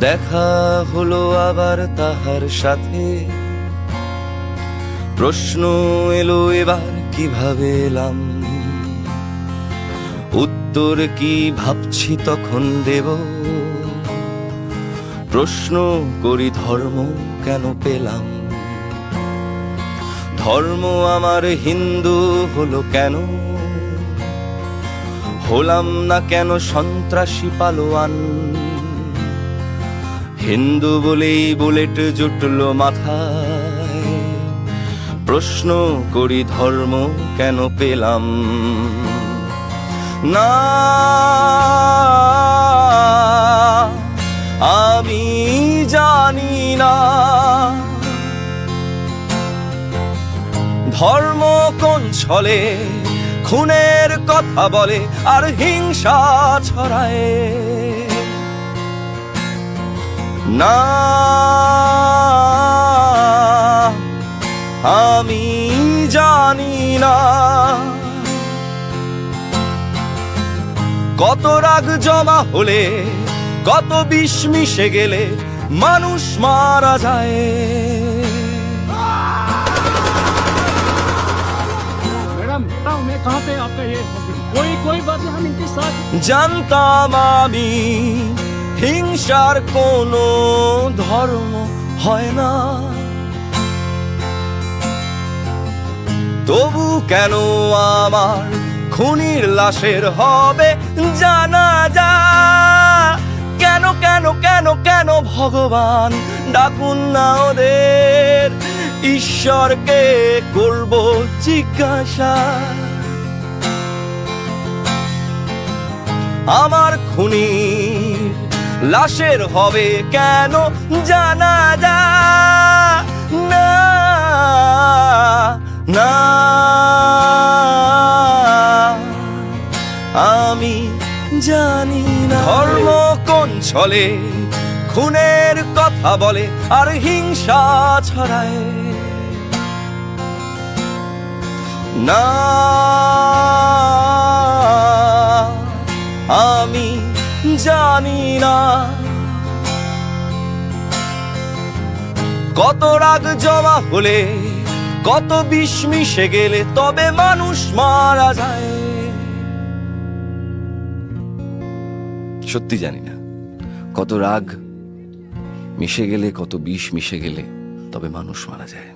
দেখা হলো আবার তাহার সাথে, প্রশ্ন এলো এবার কিভাবে এলাম, উত্তর কি ভাবছি তখন দেব, প্রশ্ন করি ধর্ম কেন পেলাম, ধর্ম আমার হিন্দু হলো কেন, হলাম না কেন সন্ত্রাসী পালোয়ান, হিন্দু বলেই বুলেট জুটলো মাথায়, প্রশ্ন করি ধর্ম কেন পেলাম না, আমি জানি না ধর্ম কোন ছলে খুনের কথা বলে আর হিংসা ছড়ায়, না আমি জানি না কত রাগ জমা হলে, কত বিষ মিশে গেলে মানুষ মারা যায়। मैडम बताओ मैं कहाँ पे आपका ये कोई बात नहीं, हम इनके साथ জানতাম আমি হিংসার কোনো ধর্ম হয় না, তবু কেন আমার খুনির লাশের হবে জানাজা, কেন কেন কেন কেন ভগবান ডাকুন না ওদের, ঈশ্বরকে করব জিজ্ঞাসা, আমার খুনির লাশের হবে কেন জানাজা, না না আমি জানি না ধর্ম কোন ছলে খুনের কথা বলে আর হিংসা ছড়ায়, না আমি জানি না কত রাগ জমা হলে, কত বিষ মিশে গেলে তবে মানুষ মারা যায়। সত্যি জানি না কত রাগ মিশে গেলে, কত বিষ মিশে গেলে তবে মানুষ মারা যায়।